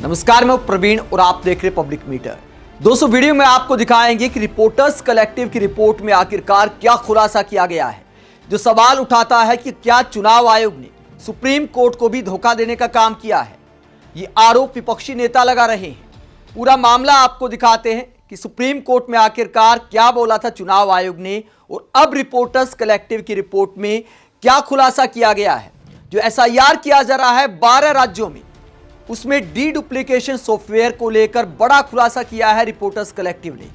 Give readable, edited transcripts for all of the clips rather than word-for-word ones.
नमस्कार, मैं प्रवीण और आप देख रहे पब्लिक मीटर। दोस्तों, वीडियो में आपको दिखाएंगे कि रिपोर्टर्स कलेक्टिव की रिपोर्ट में आखिरकार क्या खुलासा किया गया है, जो सवाल उठाता है कि क्या चुनाव आयोग ने सुप्रीम कोर्ट को भी धोखा देने का काम किया है। ये आरोप विपक्षी नेता लगा रहे हैं। पूरा मामला आपको दिखाते हैं कि सुप्रीम कोर्ट में आखिरकार क्या बोला था चुनाव आयोग ने और अब रिपोर्टर्स कलेक्टिव की रिपोर्ट में क्या खुलासा किया गया है। जो एसआईआर किया जा रहा है 12 राज्यों में, उसमें डी डुप्लीकेशन सॉफ्टवेयर को लेकर बड़ा खुलासा किया है रिपोर्टर्स कलेक्टिव ने।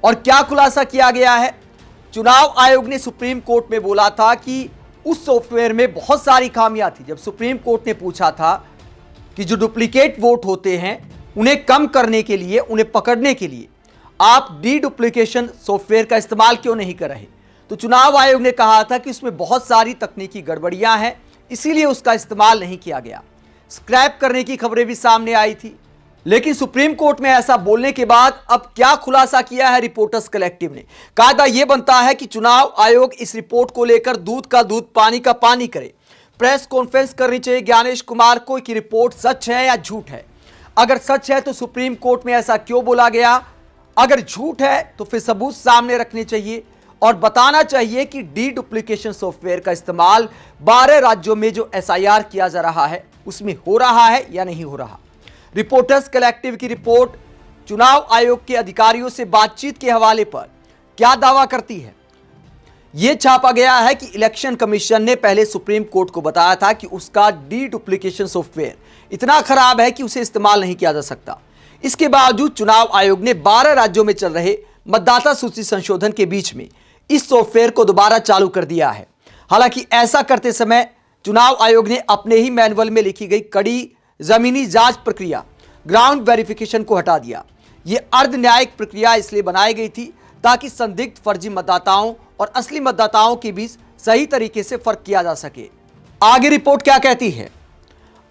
और क्या खुलासा किया गया है? चुनाव आयोग ने सुप्रीम कोर्ट में बोला था कि उस सॉफ्टवेयर में बहुत सारी खामियां थी। जब सुप्रीम कोर्ट ने पूछा था कि जो डुप्लीकेट वोट होते हैं उन्हें कम करने के लिए, उन्हें पकड़ने के लिए आप डी डुप्लीकेशन सॉफ्टवेयर का इस्तेमाल क्यों नहीं कर रहे, तो चुनाव आयोग ने कहा था कि उसमें बहुत सारी तकनीकी गड़बड़ियां हैं, इसीलिए उसका इस्तेमाल नहीं किया गया। स्क्रैप करने की खबरें भी सामने आई थी। लेकिन सुप्रीम कोर्ट में ऐसा बोलने के बाद अब क्या खुलासा किया है रिपोर्टर्स कलेक्टिव ने? कायदा यह बनता है कि चुनाव आयोग इस रिपोर्ट को लेकर दूध का दूध पानी का पानी करे। प्रेस कॉन्फ्रेंस करनी चाहिए ज्ञानेश कुमार को कि रिपोर्ट सच है या झूठ है। अगर सच है तो सुप्रीम कोर्ट में ऐसा क्यों बोला गया, अगर झूठ है तो फिर सबूत सामने रखने चाहिए और बताना चाहिए कि डी डुप्लीकेशन सॉफ्टवेयर का इस्तेमाल 12 राज्यों में जो एसआईआर किया जा रहा है उसमें हो रहा है या नहीं हो रहा। रिपोर्टर्स कलेक्टिव की रिपोर्ट चुनाव आयोग के अधिकारियों से बातचीत के हवाले पर क्या दावा करती है? यह छापा गया है कि इलेक्शन कमीशन ने पहले सुप्रीम कोर्ट को बताया था कि उसका डी डुप्लीकेशन सॉफ्टवेयर इतना खराब है कि उसे इस्तेमाल नहीं किया जा सकता। इसके बावजूद चुनाव आयोग ने 12 राज्यों में चल रहे मतदाता सूची संशोधन के बीच में इस सॉफ्टवेयर को दोबारा चालू कर दिया है। हालांकि ऐसा करते समय चुनाव आयोग ने अपने ही मैनुअल में लिखी गई कड़ी जमीनी जांच प्रक्रिया ग्राउंड वेरिफिकेशन को हटा दिया। यह अर्ध न्यायिक प्रक्रिया इसलिए बनाई गई थी ताकि संदिग्ध फर्जी मतदाताओं और असली मतदाताओं के बीच सही तरीके से फर्क किया जा सके। आगे रिपोर्ट क्या कहती है?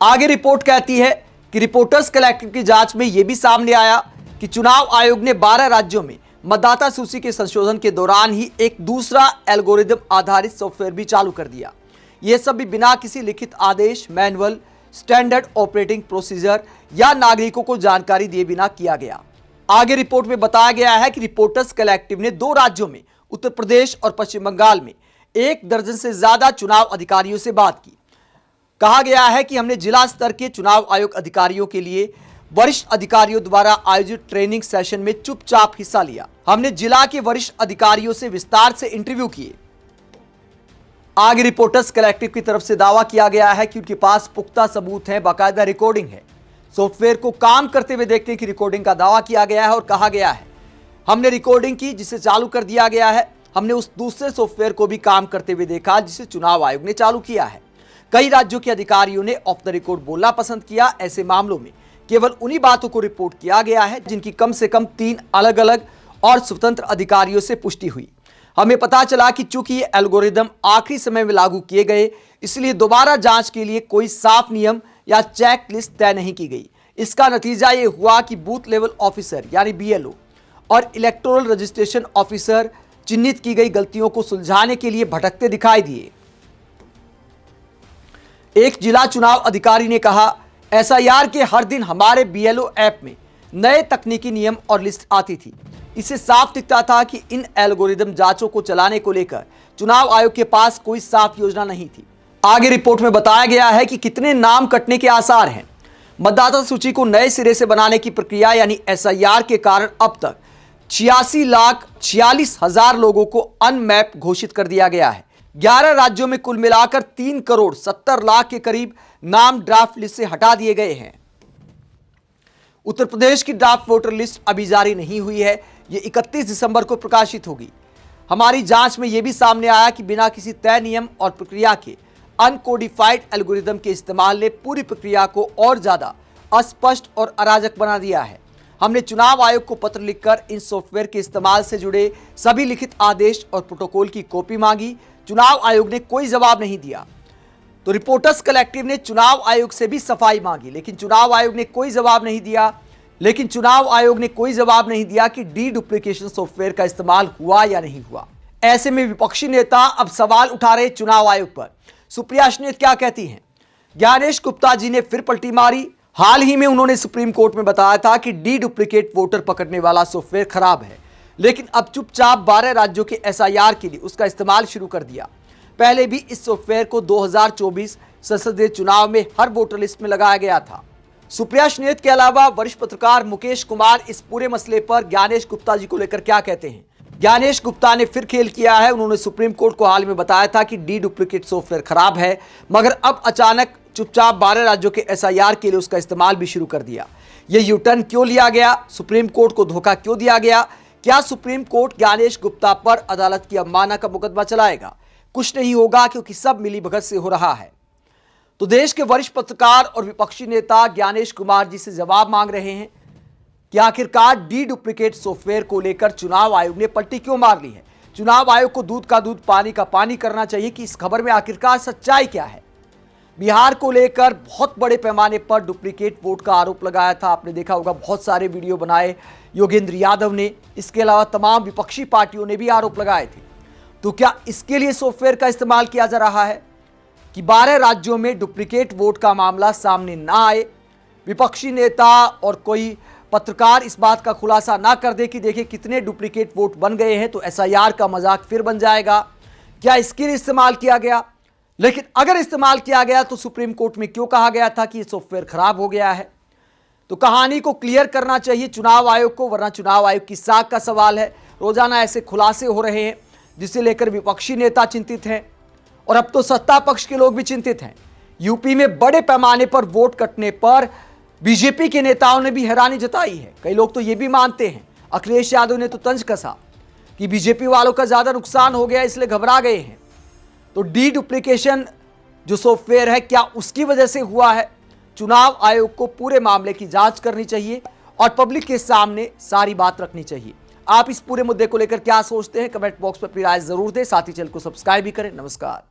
आगे रिपोर्ट कहती है कि रिपोर्टर्स कलेक्टिव की जांच में यह भी सामने आया कि चुनाव आयोग ने 12 राज्यों में मतदाता सूची के संशोधन के दौरान ही एक दूसरा एल्गोरिदम आधारित सॉफ्टवेयर भी चालू कर दिया। यह सब भी बिना किसी लिखित आदेश, मैनुअल, स्टैंडर्ड ऑपरेटिंग प्रोसीजर या नागरिकों को जानकारी दिए बिना किया गया। आगे रिपोर्ट में बताया गया है कि रिपोर्टर्स कलेक्टिव ने 2 राज्यों में, उत्तर प्रदेश और पश्चिम बंगाल में 1 दर्जन से ज्यादा चुनाव अधिकारियों से बात की। कहा गया है कि हमने जिला स्तर के चुनाव आयोग अधिकारियों के लिए वरिष्ठ अधिकारियों द्वारा आयोजित ट्रेनिंग सेशन में चुपचाप हिस्सा लिया। हमने जिला के वरिष्ठ अधिकारियों से विस्तार से इंटरव्यू किए। आगे रिपोर्टर्स कलेक्टिव की तरफ से दावा किया गया है कि उनके पास पुख्ता सबूत हैं, बाकायदा रिकॉर्डिंग है। सॉफ्टवेयर को काम करते हुए देखने की रिकॉर्डिंग का दावा किया गया है और कहा गया है हमने रिकॉर्डिंग की जिसे चालू कर दिया गया है। हमने उस दूसरे सॉफ्टवेयर को भी काम करते हुए देखा जिसे चुनाव आयोग ने चालू किया है। कई राज्यों के अधिकारियों ने ऑफ द रिकॉर्ड बोलना पसंद किया। ऐसे मामलों में केवल उन्हीं बातों को रिपोर्ट किया गया है जिनकी कम से कम 3 अलग अलग और स्वतंत्र अधिकारियों से पुष्टि हुई। हमें पता चला कि चूंकि ये एल्गोरिदम आखिरी समय में लागू किए गए, इसलिए दोबारा जांच के लिए कोई साफ नियम या चेक लिस्ट तय नहीं की गई। इसका नतीजा ये हुआ कि बूथ लेवल ऑफिसर यानी बीएलओ और इलेक्टोरल रजिस्ट्रेशन ऑफिसर चिन्हित की गई गलतियों को सुलझाने के लिए भटकते दिखाई दिए। एक जिला चुनाव अधिकारी ने कहा, एसआईआर के हर दिन हमारे बीएलओ ऐप में नए तकनीकी नियम और लिस्ट आती थी। इससे साफ दिखता था कि इन एल्गोरिदम जांचों को चलाने को लेकर चुनाव आयोग के पास कोई साफ योजना नहीं थी। आगे रिपोर्ट में बताया गया है कि कितने नाम कटने के आसार हैं। मतदाता सूची को नए सिरे से बनाने की प्रक्रिया यानी एसआईआर के कारण अब तक 86,46,000 लोगों को अनमैप घोषित कर दिया गया है। 11 राज्यों में कुल मिलाकर 3,70,00,000 के करीब नाम ड्राफ्ट लिस्ट से हटा दिए गए हैं। उत्तर प्रदेश की ड्राफ्ट वोटर लिस्ट अभी जारी नहीं हुई है। यह 31 दिसंबर को प्रकाशित होगी। हमारी जांच में यह भी सामने आया कि बिना किसी तय नियम और प्रक्रिया के अनकोडिफाइड एल्गोरिदम के इस्तेमाल ने पूरी प्रक्रिया को और ज्यादा अस्पष्ट और अराजक बना दिया है। हमने चुनाव आयोग को पत्र लिखकर इन सॉफ्टवेयर के इस्तेमाल से जुड़े सभी लिखित आदेश और प्रोटोकॉल की कॉपी मांगी। चुनाव आयोग ने कोई जवाब नहीं दिया। तो रिपोर्टर्स कलेक्टिव ने चुनाव आयोग से भी सफाई मांगी, लेकिन चुनाव आयोग ने कोई जवाब नहीं दिया कि डी डुप्लीकेशन सॉफ्टवेयर का इस्तेमाल हुआ या नहीं हुआ। ऐसे में विपक्षी नेता अब सवाल उठा रहे चुनाव आयोग पर। सुप्रिया ने क्या कहती हैं? ज्ञानेश गुप्ता जी ने फिर पलटी मारी। हाल ही में उन्होंने सुप्रीम कोर्ट में बताया था कि डी डुप्लीकेट वोटर पकड़ने वाला सॉफ्टवेयर खराब है, लेकिन अब चुपचाप 12 राज्यों के एसआईआर के लिए उसका इस्तेमाल शुरू कर दिया। पहले भी इस सॉफ्टवेयर को 2024 संसदीय चुनाव में हर वोटर लिस्ट में लगाया गया था। सुप्रिया श्नेत के अलावा वरिष्ठ पत्रकार मुकेश कुमार इस पूरे मसले पर ज्ञानेश गुप्ता जी को लेकर क्या कहते हैं। ज्ञानेश गुप्ता ने फिर खेल किया है। उन्होंने सुप्रीम कोर्ट को हाल में बताया था कि डी डुप्लीकेट सॉफ्टवेयर खराब है, मगर अब अचानक चुपचाप 12 राज्यों के एसआईआर के लिए उसका इस्तेमाल भी शुरू कर दिया। ये यूटर्न क्यों लिया गया? सुप्रीम कोर्ट को धोखा क्यों दिया गया? क्या सुप्रीम कोर्ट ज्ञानेश गुप्ता पर अदालत की अवमानना का मुकदमा चलाएगा? कुछ नहीं होगा, क्योंकि सब मिलीभगत से हो रहा है। तो देश के वरिष्ठ पत्रकार और विपक्षी नेता ज्ञानेश कुमार जी से जवाब मांग रहे हैं कि आखिरकार डी डुप्लीकेट सॉफ्टवेयर को लेकर चुनाव आयोग ने पट्टी क्यों मार ली है। चुनाव आयोग को दूध का दूध पानी का पानी करना चाहिए कि इस खबर में आखिरकार सच्चाई क्या है। बिहार को लेकर बहुत बड़े पैमाने पर डुप्लीकेट वोट का आरोप लगाया था। आपने देखा होगा, बहुत सारे वीडियो बनाए योगेंद्र यादव ने, इसके अलावा तमाम विपक्षी पार्टियों ने भी आरोप लगाए थे। तो क्या इसके लिए सॉफ्टवेयर का इस्तेमाल किया जा रहा है कि 12 राज्यों में डुप्लीकेट वोट का मामला सामने ना आए, विपक्षी नेता और कोई पत्रकार इस बात का खुलासा ना कर दे कि देखिए कितने डुप्लीकेट वोट बन गए हैं, तो एसआईआर का मजाक फिर बन जाएगा? क्या इसके लिए इस्तेमाल किया गया? लेकिन अगर इस्तेमाल किया गया तो सुप्रीम कोर्ट में क्यों कहा गया था कि ये सॉफ्टवेयर खराब हो गया है? तो कहानी को क्लियर करना चाहिए चुनाव आयोग को, वरना चुनाव आयोग की साख का सवाल है। रोजाना ऐसे खुलासे हो रहे हैं जिसे लेकर विपक्षी नेता चिंतित हैं और अब तो सत्ता पक्ष के लोग भी चिंतित हैं। यूपी में बड़े पैमाने पर वोट कटने पर बीजेपी के नेताओं ने भी हैरानी जताई है। कई लोग तो ये भी मानते हैं, अखिलेश यादव ने तो तंज कसा कि बीजेपी वालों का ज्यादा नुकसान हो गया, इसलिए घबरा गए हैं। तो डी डुप्लीकेशन जो सॉफ्टवेयर है, क्या उसकी वजह से हुआ है? चुनाव आयोग को पूरे मामले की जांच करनी चाहिए और पब्लिक के सामने सारी बात रखनी चाहिए। आप इस पूरे मुद्दे को लेकर क्या सोचते हैं? कमेंट बॉक्स में अपनी राय जरूर दें। साथ ही चैनल को सब्सक्राइब भी करें। नमस्कार।